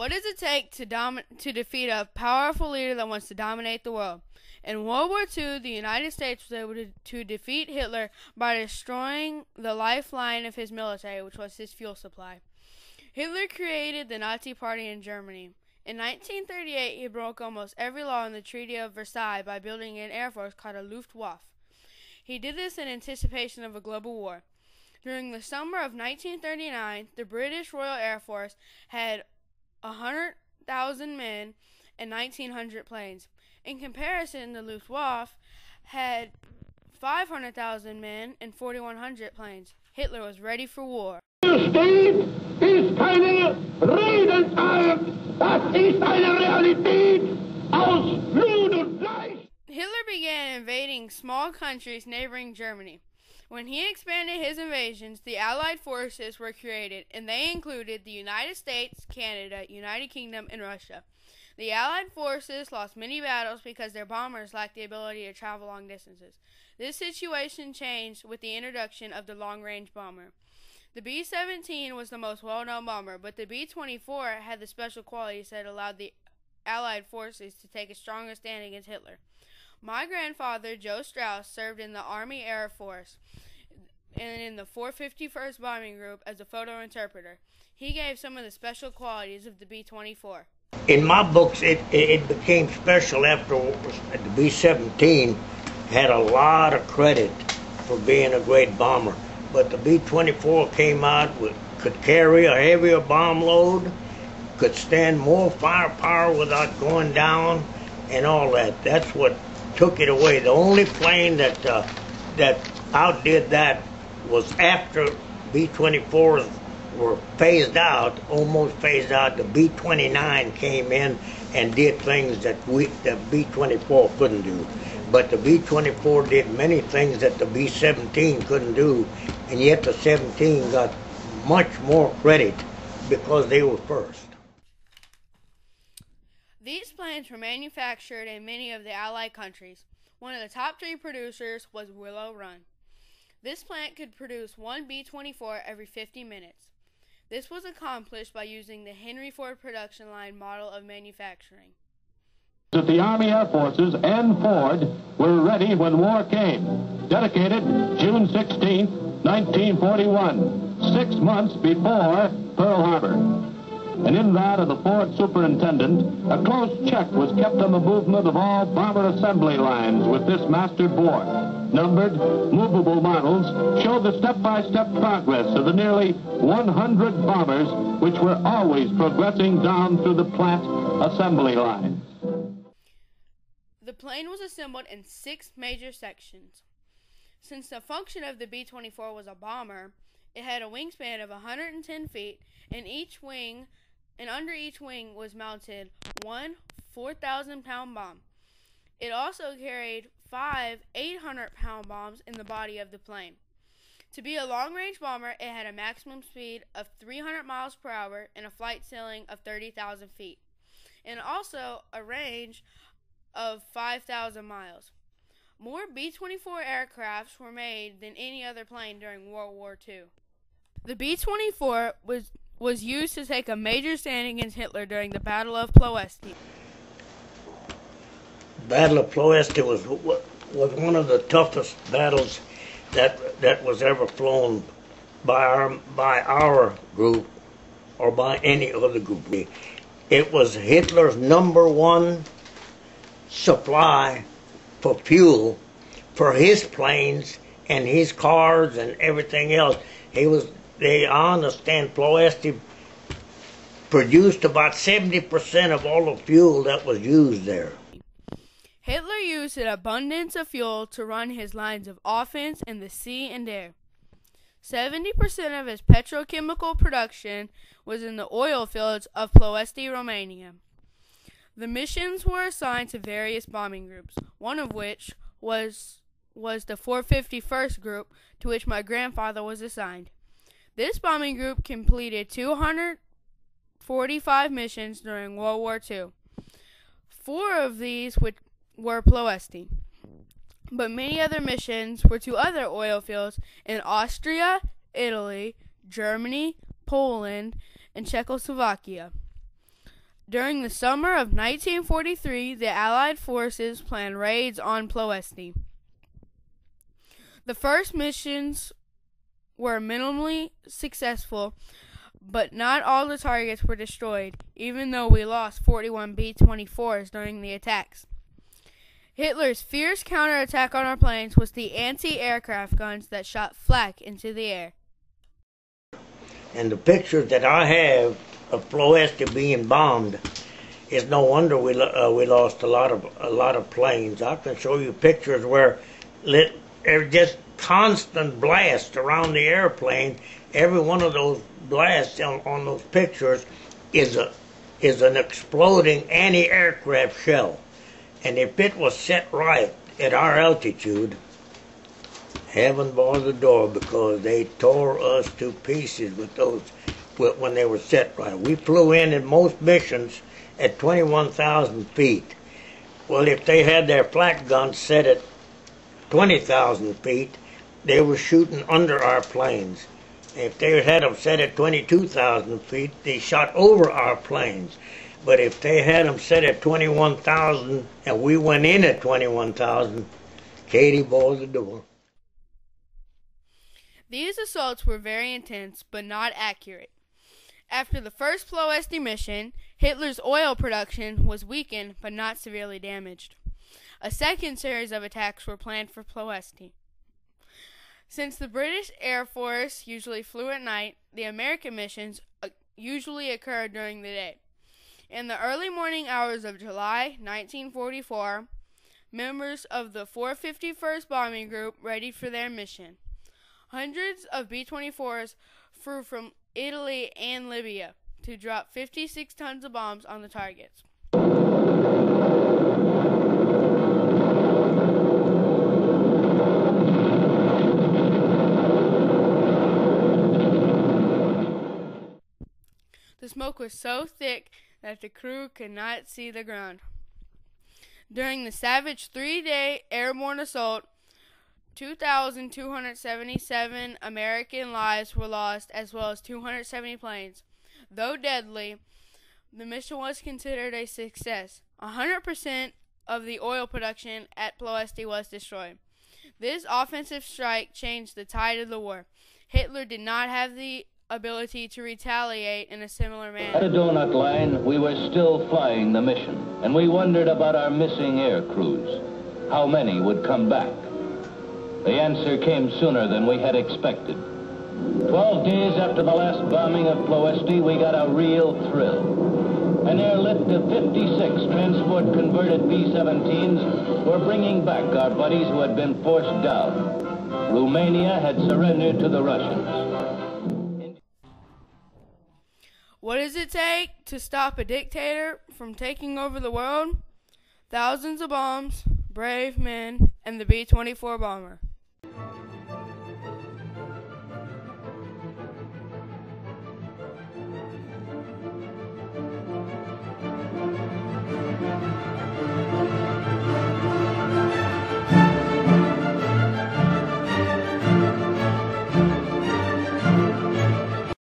What does it take to defeat a powerful leader that wants to dominate the world? In World War II, the United States was able to defeat Hitler by destroying the lifeline of his military, which was his fuel supply. Hitler created the Nazi Party in Germany. In 1938, he broke almost every law in the Treaty of Versailles by building an air force called a Luftwaffe. He did this in anticipation of a global war. During the summer of 1939, the British Royal Air Force had 100,000 men and 1,900 planes. In comparison, the Luftwaffe had 500,000 men and 4,100 planes. Hitler was ready for war. Steht ist keine Redensart, das ist eine Realität aus Blut und Fleisch. Hitler began invading small countries neighboring Germany. When he expanded his invasions, the Allied forces were created, and they included the United States, Canada, United Kingdom, and Russia. The Allied forces lost many battles because their bombers lacked the ability to travel long distances. This situation changed with the introduction of the long-range bomber. The B-17 was the most well-known bomber, but the B-24 had the special qualities that allowed the Allied forces to take a stronger stand against Hitler. My grandfather, Joe Strauss, served in the Army Air Force and in the 451st Bombing Group as a photo interpreter. He gave some of the special qualities of the B-24. In my books, it became special after the B-17 had a lot of credit for being a great bomber. But the B-24 came out could carry a heavier bomb load, could stand more firepower without going down, and all that. That's what took it away. The only plane that outdid that was after B-24s were phased out, almost phased out. The B-29 came in and did things that the B-24 couldn't do. But the B-24 did many things that the B-17 couldn't do, and yet the 17 got much more credit because they were first. These planes were manufactured in many of the Allied countries. One of the top 3 producers was Willow Run. This plant could produce one B-24 every 50 minutes. This was accomplished by using the Henry Ford production line model of manufacturing. That the Army Air Forces and Ford were ready when war came. Dedicated June 16, 1941, 6 months before Pearl Harbor. And in that of the Ford superintendent, a close check was kept on the movement of all bomber assembly lines with this mastered board. Numbered, movable models show the step-by-step progress of the nearly 100 bombers which were always progressing down through the plant assembly lines. The plane was assembled in 6 major sections. Since the function of the B-24 was a bomber, it had a wingspan of 110 feet, and under each wing was mounted one 4,000-pound bomb. It also carried 5 800-pound bombs in the body of the plane. To be a long-range bomber, it had a maximum speed of 300 miles per hour and a flight ceiling of 30,000 feet, and also a range of 5,000 miles. More B-24 aircrafts were made than any other plane during World War II. The B-24 was used to take a major stand against Hitler during the Battle of Ploesti. Battle of Ploesti was one of the toughest battles that was ever flown by our group or by any other group. It was Hitler's #1 supply for fuel for his planes and his cars and everything else. I understand Ploesti produced about 70% of all the fuel that was used there. Hitler used an abundance of fuel to run his lines of offense in the sea and air. 70% of his petrochemical production was in the oil fields of Ploesti, Romania. The missions were assigned to various bombing groups, one of which was the 451st Group, to which my grandfather was assigned. This bombing group completed 245 missions during World War II. 4 of these were Ploesti, but many other missions were to other oil fields in Austria, Italy, Germany, Poland, and Czechoslovakia. During the summer of 1943, the Allied forces planned raids on Ploesti. The first missions were minimally successful, but not all the targets were destroyed, even though we lost 41 B-24s during the attacks. Hitler's fierce counterattack on our planes was the anti-aircraft guns that shot flak into the air. And the pictures that I have of Ploesti being bombed, it's no wonder we lost a lot of planes. I can show you pictures where there's just constant blast around the airplane. Every one of those blasts on those pictures is an exploding anti-aircraft shell. And if it was set right at our altitude, heaven bars the door, because they tore us to pieces with those when they were set right. We flew in most missions at 21,000 feet. Well, if they had their flak guns set at 20,000 feet, they were shooting under our planes. If they had them set at 22,000 feet, they shot over our planes. But if they had them set at 21,000 and we went in at 21,000, Katie balls the door. These assaults were very intense, but not accurate. After the first Ploesti mission, Hitler's oil production was weakened, but not severely damaged. A second series of attacks were planned for Ploesti. Since the British Air Force usually flew at night, the American missions usually occurred during the day. In the early morning hours of July 1944, members of the 451st Bombing Group readied for their mission. Hundreds of B-24s flew from Italy and Libya to drop 56 tons of bombs on the targets. The smoke was so thick that the crew could not see the ground. During the savage 3-day airborne assault, 2,277 American lives were lost, as well as 270 planes. Though deadly, the mission was considered a success. 100% of the oil production at Ploesti was destroyed. This offensive strike changed the tide of the war. Hitler did not have the ability to retaliate in a similar manner. At a donut line, we were still flying the mission, and we wondered about our missing air crews. How many would come back? The answer came sooner than we had expected. 12 days after the last bombing of Ploesti, we got a real thrill. An airlift of 56 transport-converted B-17s were bringing back our buddies who had been forced down. Romania had surrendered to the Russians. What does it take to stop a dictator from taking over the world? Thousands of bombs, brave men, and the B-24 bomber.